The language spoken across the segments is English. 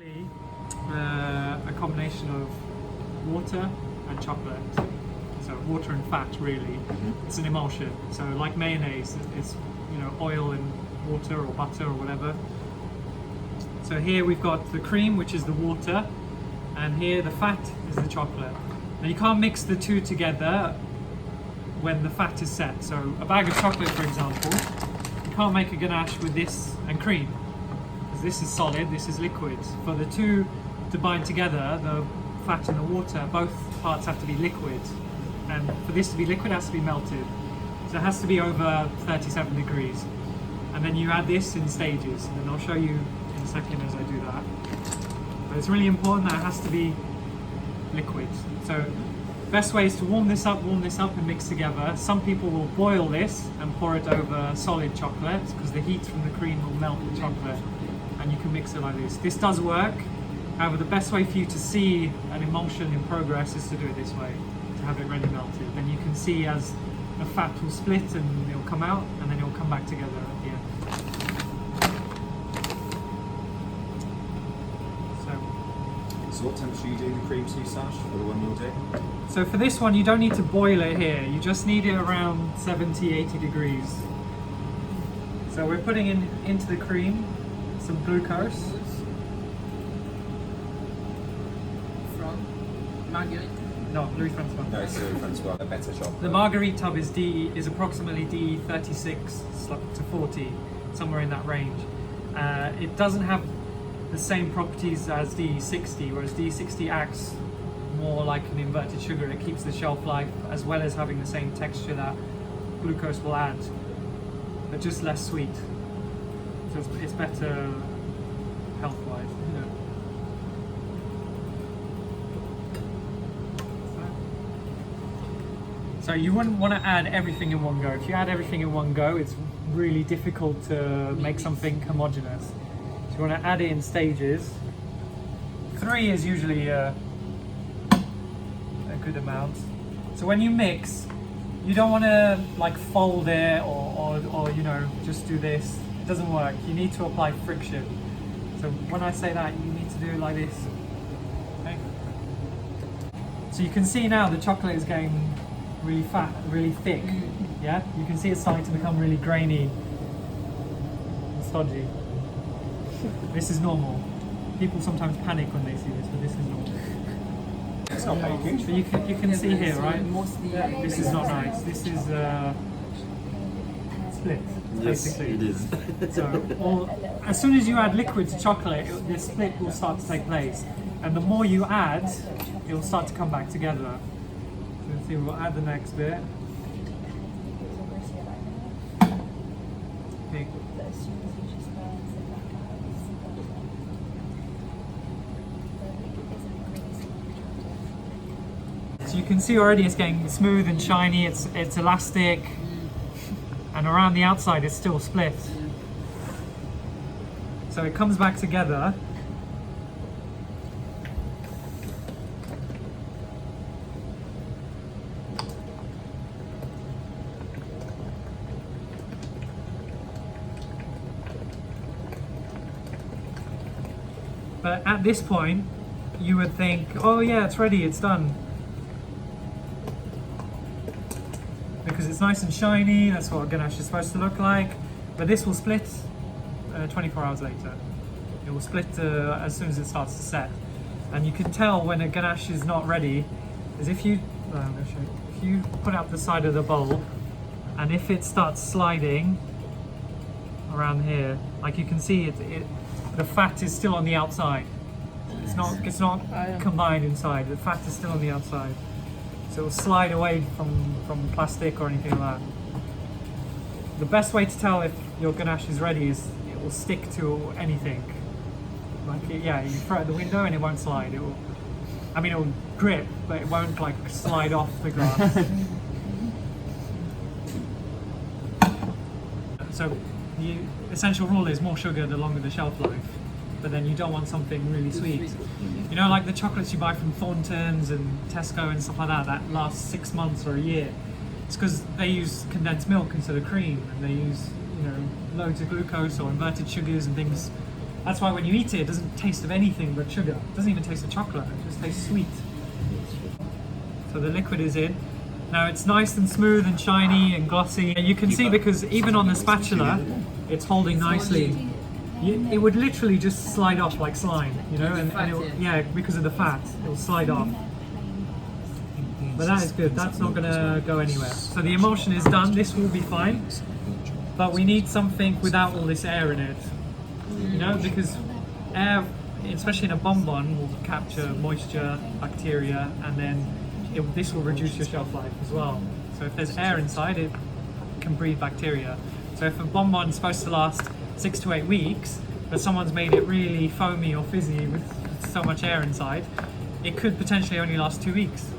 A combination of water and chocolate. So water and fat, really. It's an emulsion. So like mayonnaise, it's oil and water or butter or whatever. So here we've got the cream, which is the water, and here the fat is the chocolate. Now you can't mix the two together when the fat is set. So a bag of chocolate, for example, you can't make a ganache with this and cream, because this is solid, this is liquid. For the two to bind together, the fat and the water, both parts have to be liquid. And for this to be liquid, it has to be melted. So it has to be over 37 degrees. And then you add this in stages, and I'll show you in a second as I do that. But it's really important that it has to be liquid. So best way is to warm this up and mix together. Some people will boil this and pour it over solid chocolate, because the heat from the cream will melt the chocolate, and you can mix it like this. This does work. However, the best way for you to see an emulsion in progress is to do it this way, to have it ready melted. Then you can see as the fat will split and it'll come out, and then it'll come back together at the end. So what temperature are you doing the cream to, Sarj, for the one you're doing? So for this one, you don't need to boil it here. You just need it around 70, 80 degrees. So we're putting into the cream some glucose. From Marguerite. No, Louis Francois. No, it's Louis Francois, a better chocolate. The Marguerite tub is approximately D36 to 40, somewhere in that range. It doesn't have the same properties as D60, whereas D60 acts more like an inverted sugar. It keeps the shelf life, as well as having the same texture that glucose will add, but just less sweet. So it's better health-wise. So you wouldn't want to add everything in one go. If you add everything in one go, it's really difficult to make something homogeneous. So you want to add it in stages. 3 is usually a good amount. So when you mix, you don't want to like fold it or just do this. It doesn't work. You need to apply friction. So when I say that, you need to do it like this. Okay? So you can see now the chocolate is getting really fat, really thick. Yeah, you can see it's starting to become really grainy and stodgy. This is normal. People sometimes panic when they see this, but this is normal. It's not baking. So you can see here, right? Mostly. This is not nice. This is split, basically. It is. So as soon as you add liquid to chocolate, this split will start to take place, and the more you add, it will start to come back together. So let's see, we'll add the next bit. Okay. So you can see already it's getting smooth and shiny, it's elastic, and around the outside it's still split. So it comes back together. But at this point, you would think, oh yeah, it's ready, it's done. Because it's nice and shiny, that's what a ganache is supposed to look like. But this will split 24 hours later. It will split as soon as it starts to set. And you can tell when a ganache is not ready, is if you put out the side of the bowl, and if it starts sliding around here, like you can see, the fat is still on the outside. It's not combined inside. The fat is still on the outside. So it will slide away from plastic or anything like that. The best way to tell if your ganache is ready is it will stick to anything. Like, yeah, you throw it out the window and it won't slide. It will grip, but it won't like slide off the glass. So the essential rule is more sugar the longer the shelf life. But then you don't want something really sweet. You know, like the chocolates you buy from Thornton's and Tesco and stuff like that lasts 6 months or a year. It's because they use condensed milk instead of cream, and they use, loads of glucose or inverted sugars and things That's why when you eat it, it doesn't taste of anything but sugar. It doesn't even taste of chocolate, it just tastes sweet. So the liquid is in. Now it's nice and smooth and shiny and glossy. And you can see because even on the spatula, it's holding nicely. It would literally just slide off like slime, you know, and yeah, because of the fat, it will slide off. But that is good, that's not gonna go anywhere. So the emulsion is done, this will be fine. But we need something without all this air in it. You know, because air, especially in a bonbon, will capture moisture, bacteria, and then this will reduce your shelf life as well. So if there's air inside, it can breed bacteria. So if a bonbon's supposed to last 6 to 8 weeks, but someone's made it really foamy or fizzy with so much air inside, it could potentially only last 2 weeks.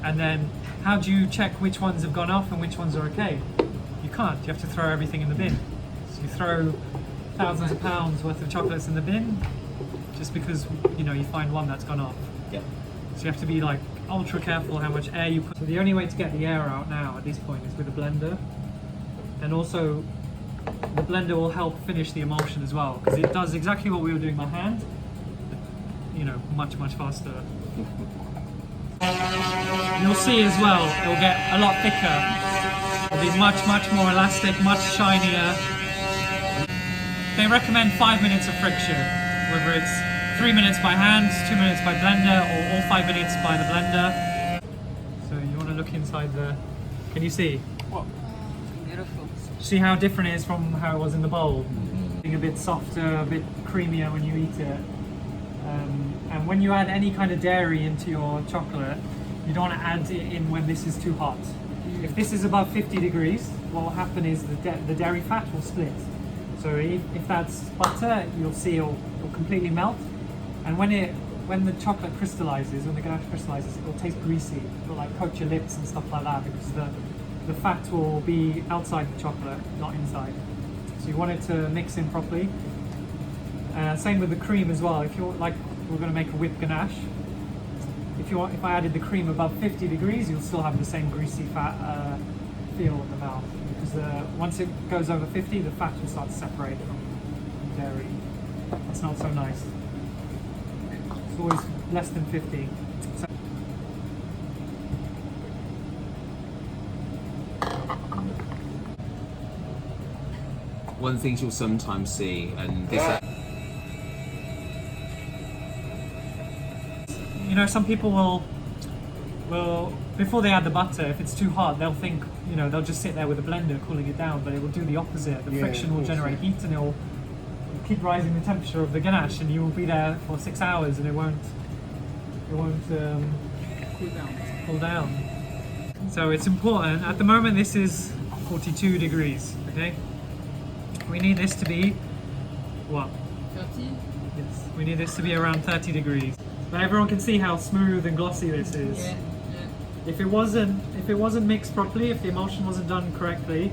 And then how do you check which ones have gone off and which ones are okay? You can't, you have to throw everything in the bin. So you throw thousands of pounds worth of chocolates in the bin just because, you know, you find one that's gone off. Yeah. So you have to be like ultra careful how much air you put. So the only way to get the air out now at this point is with a blender. And also the blender will help finish the emulsion as well, because it does exactly what we were doing by hand, you know, much faster. You'll see as well, it'll get a lot thicker. It'll be much more elastic, much shinier. They recommend 5 minutes of friction, whether it's 3 minutes by hand, 2 minutes by blender, or all 5 minutes by the blender. So you want to look inside the... Can you see? Wow. Beautiful. See how different it is from how it was in the bowl? Being a bit softer, a bit creamier when you eat it. And when you add any kind of dairy into your chocolate, you don't want to add it in when this is too hot. If this is above 50 degrees, what will happen is the dairy fat will split. So if that's butter, you'll see it'll completely melt. And when the chocolate crystallizes, when the ganache crystallizes, it will taste greasy. It will like coat your lips and stuff like that, because the fat will be outside the chocolate, not inside. So you want it to mix in properly. Same with the cream as well. If you're like, we're going to make a whipped ganache. If I added the cream above 50 degrees, you'll still have the same greasy fat feel in the mouth. Because once it goes over 50, the fat will start to separate from dairy. That's not so nice. It's always less than 50. So one of the things you'll sometimes see, and this you know, some people will before they add the butter, if it's too hot, they'll think, you know, they'll just sit there with a blender cooling it down, but it will do the opposite. The friction will generate heat, and it'll keep rising the temperature of the ganache, and you will be there for 6 hours, and it won't cool down. So it's important. At the moment, this is 42 degrees. Okay, we need this to be what? 30? Yes, we need this to be around 30 degrees. But everyone can see how smooth and glossy this is. Yeah. If it wasn't mixed properly, if the emulsion wasn't done correctly,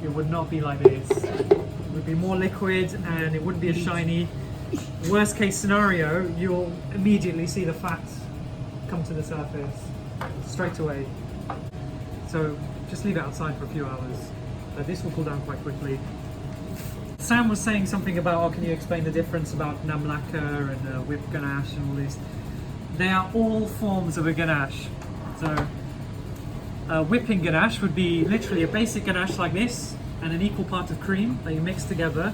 it would not be like this. It would be more liquid and it wouldn't be as shiny. Worst case scenario, you'll immediately see the fat come to the surface straight away. So just leave it outside for a few hours. This will cool down quite quickly. Sam was saying something about, oh, can you explain the difference about nam lacquer and whipped ganache and all this? They are all forms of a ganache. So a whipping ganache would be literally a basic ganache like this and an equal part of cream that you mix together.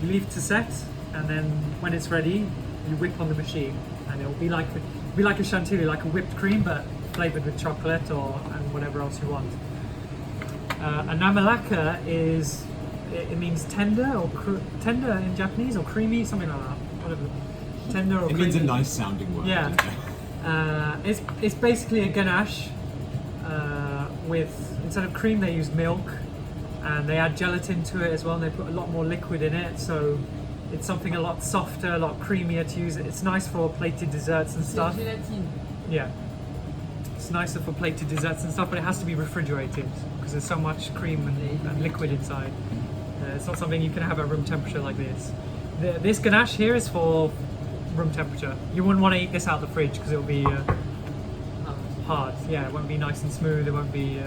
You leave it to set, and then when it's ready, you whip on the machine, and it will be like a chantilly, like a whipped cream, but flavored with chocolate and whatever else you want. A nam lacquer it means tender or tender in Japanese, or creamy, something like that. Whatever. Tender or it creamy. means a nice sounding word. Yeah. It's basically a ganache with, instead of cream they use milk, and they add gelatin to it as well, and they put a lot more liquid in it, so it's something a lot softer, a lot creamier to use. It's nice for plated desserts and stuff. Gelatine. Yeah. It's nicer for plated desserts and stuff, but it has to be refrigerated because there's so much cream and liquid inside. It's not something you can have at room temperature like this. This ganache here is for room temperature. You wouldn't want to eat this out the fridge because it'll be hard. Yeah, it won't be nice and smooth. It won't be.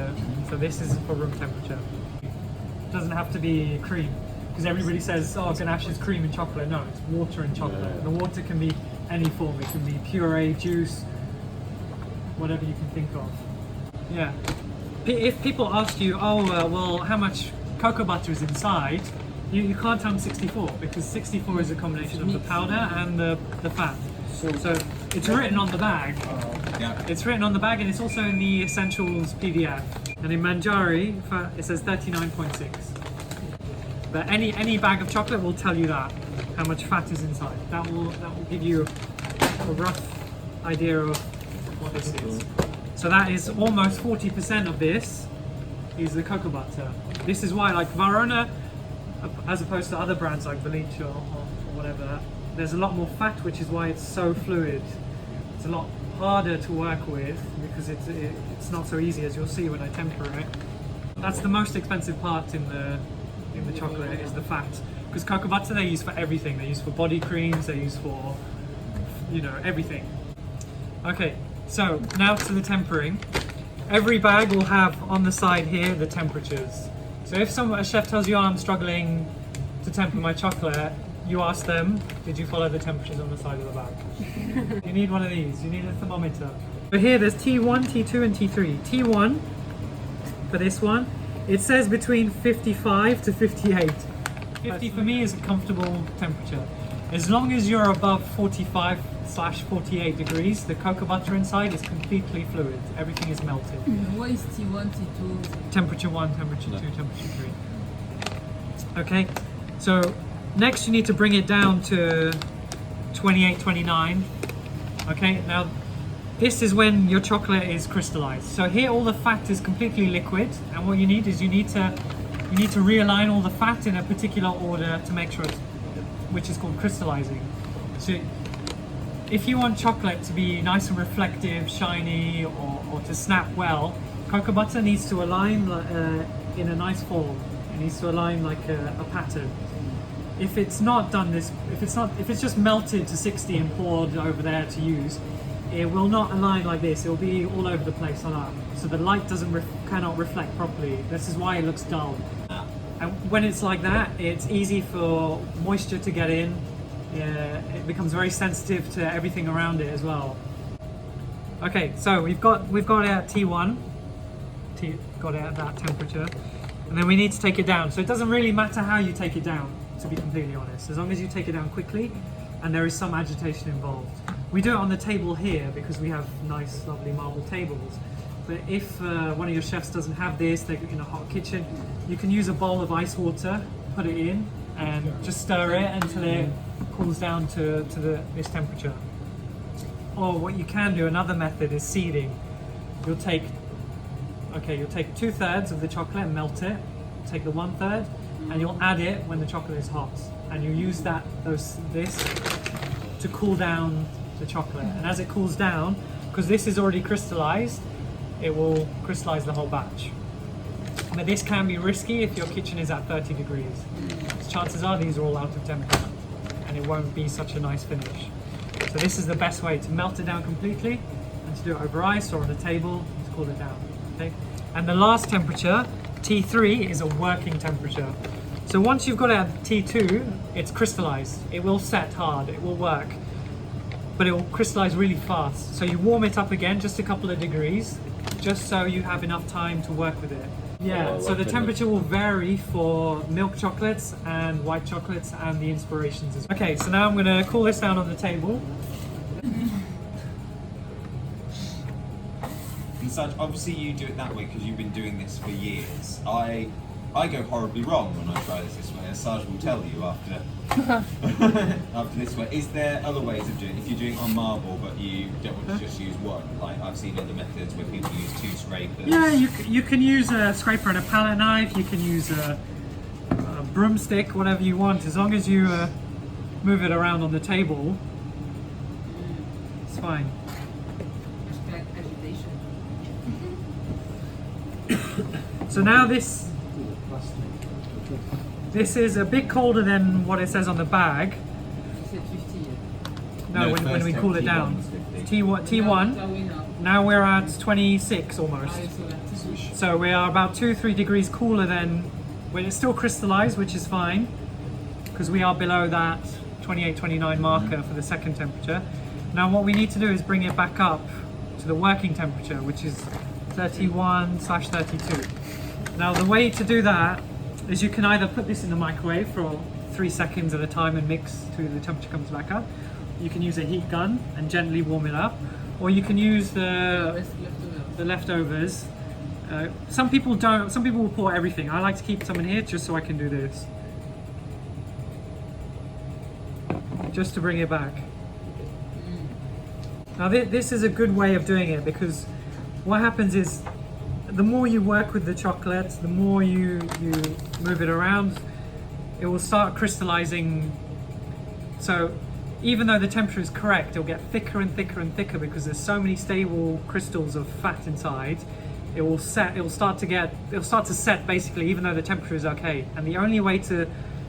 So this is for room temperature. It doesn't have to be cream. because everybody says, oh, ganache is cream and chocolate. No, it's water and chocolate. Yeah. The water can be any form. It can be puree, juice, whatever you can think of. Yeah. If people ask you, oh, well, how much cocoa butter is inside, you can't tell them 64, because 64 is a combination of the powder and the fat. So it's written on the bag. Yeah. It's written on the bag, and it's also in the Essentials PDF. And in Manjari, it says 39.6. But any bag of chocolate will tell you that, how much fat is inside. That will give you a rough idea of what this is. So that is almost 40% of this is the cocoa butter. This is why, like Varona, as opposed to other brands like Velice or whatever, there's a lot more fat, which is why it's so fluid. It's a lot harder to work with because it's not so easy, as you'll see when I temper it. That's the most expensive part in the chocolate, is the fat. Because cocoa butter they use for everything. They use for body creams, they use for, you know, everything. Okay, so now to the tempering. Every bag will have on the side here the temperatures. So if a chef tells you, oh, I'm struggling to temper my chocolate, you ask them, did you follow the temperatures on the side of the bag? You need one of these, you need a thermometer. So here there's T1, T2 and T3. T1, for this one, it says between 55 to 58. 50 for me is a comfortable temperature. As long as you're above 45/48 degrees, the cocoa butter inside is completely fluid. Everything is melted. What is T1, T2? Temperature 1, temperature 2, temperature 3. Okay, so next you need to bring it down to 28, 29. Okay, now this is when your chocolate is crystallized. So here all the fat is completely liquid, and what you need is you need to realign all the fat in a particular order to make sure it's, which is called crystallizing. So if you want chocolate to be nice and reflective, shiny, or to snap well, cocoa butter needs to align in a nice form. It needs to align like a pattern. If it's not done this, if it's just melted to 60 and poured over there to use, it will not align like this. It will be all over the place on up. So the light cannot reflect properly. This is why it looks dull. And when it's like that, it's easy for moisture to get in. It becomes very sensitive to everything around it as well. Okay, so we've got it at T1. Got it at that temperature, and then we need to take it down. So it doesn't really matter how you take it down, to be completely honest, as long as you take it down quickly and there is some agitation involved. We do it on the table here because we have nice, lovely marble tables. But if one of your chefs doesn't have this, they're in a hot kitchen, you can use a bowl of ice water, put it in, and just stir it until it cools down to this temperature. Or what you can do, another method, is seeding. You'll take 2/3 of the chocolate and melt it. Take the 1/3 and you'll add it when the chocolate is hot, and you use this to cool down the chocolate. And as it cools down, because this is already crystallized, it will crystallize the whole batch. But this can be risky if your kitchen is at 30 degrees. Chances are these are all out of temperature and it won't be such a nice finish. So this is the best way to melt it down completely, and to do it over ice or on a table, to cool it down. Okay? And the last temperature, T3, is a working temperature. So once you've got it at T2, it's crystallized. It will set hard, it will work, but it will crystallize really fast. So you warm it up again just a couple of degrees, just so you have enough time to work with it. Yeah, so the temperature will vary for milk chocolates and white chocolates and the inspirations as well. Okay, so now I'm going to cool this down on the table. And Sarge, obviously you do it that way because you've been doing this for years. I go horribly wrong when I try this way, as Sarge will tell you after after this way. Is there other ways of doing it? If you're doing it on marble but you don't want to just use one, like I've seen other methods where people use 2 scrapers. Yeah, you can use a scraper and a palette knife, you can use a broomstick, whatever you want, as long as you move it around on the table, it's fine. So now this is a bit colder than what it says on the bag. You said 50. No, when we cool it down. T1. Now we're at 26 almost. So we are about 2-3 degrees cooler than when it's still crystallized, which is fine. because we are below that 28-29 marker for the second temperature. Now what we need to do is bring it back up to the working temperature, which is 31/32. Now the way to do that is you can either put this in the microwave for 3 seconds at a time and mix till the temperature comes back up. You can use a heat gun and gently warm it up, or you can use the leftovers. Some people don't. Some people will pour everything. I like to keep some in here just so I can do this, just to bring it back. Now this is a good way of doing it, because what happens is the more you work with the chocolate, the more you move it around, it will start crystallizing. So even though the temperature is correct, it'll get thicker and thicker and thicker because there's so many stable crystals of fat inside. It will start to set basically, even though the temperature is okay. And the only way to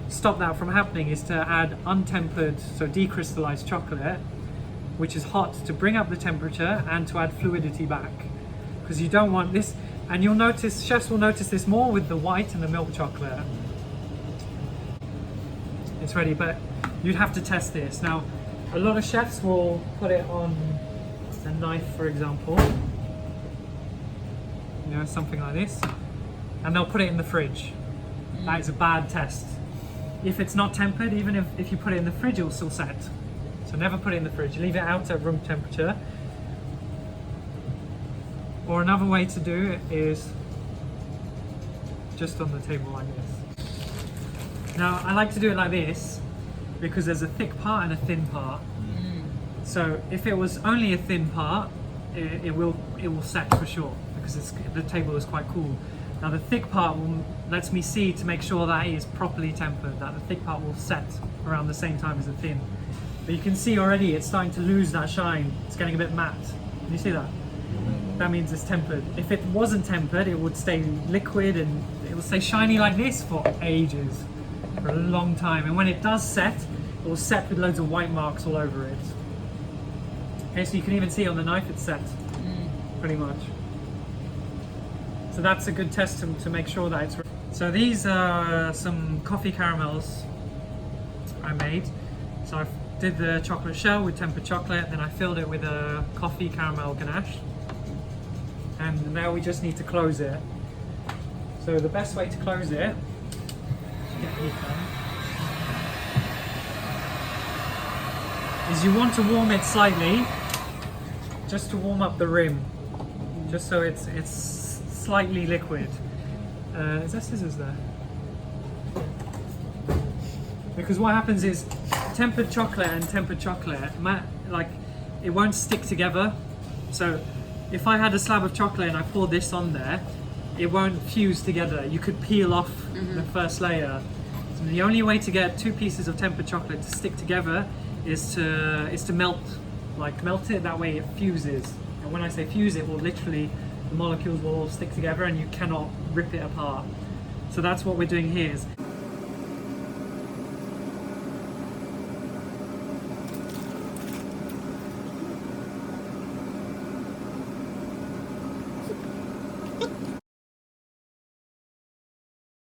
stop that from happening is to add untempered, so decrystallized chocolate, which is hot, to bring up the temperature and to add fluidity back. Because you don't want this, and you'll notice, chefs will notice this more with the white and the milk chocolate. It's ready, but you'd have to test this. Now, a lot of chefs will put it on a knife, for example, you know, something like this, and they'll put it in the fridge. That is a bad test. If it's not tempered, even if you put it in the fridge, it will still set. So never put it in the fridge, leave it out at room temperature. Or another way to do it is just on the table like this. Now I like to do it like this because there's a thick part and a thin part. So if it was only a thin part, it will set for sure, because the table is quite cool. Now the thick part lets me see to make sure that it is properly tempered, that the thick part will set around the same time as the thin. But you can see already it's starting to lose that shine. It's getting a bit matte. Can you see that? That means it's tempered. If it wasn't tempered, it would stay liquid and it will stay shiny like this for ages, for a long time. And when it does set, it will set with loads of white marks all over it. Okay, so you can even see on the knife it's set, pretty much. So that's a good test to make sure that it's. So these are some coffee caramels I made. So I did the chocolate shell with tempered chocolate, then I filled it with a coffee caramel ganache. And now we just need to close it. So the best way to close it, is you want to warm it slightly, just to warm up the rim, just so it's slightly liquid. Is there scissors there? Because what happens is tempered chocolate and tempered chocolate, like, it won't stick together. So if I had a slab of chocolate and I poured this on there, it won't fuse together. You could peel off the first layer. So the only way to get two pieces of tempered chocolate to stick together is to melt it. That way it fuses. And when I say fuse, it will literally, the molecules will all stick together and you cannot rip it apart. So that's what we're doing here.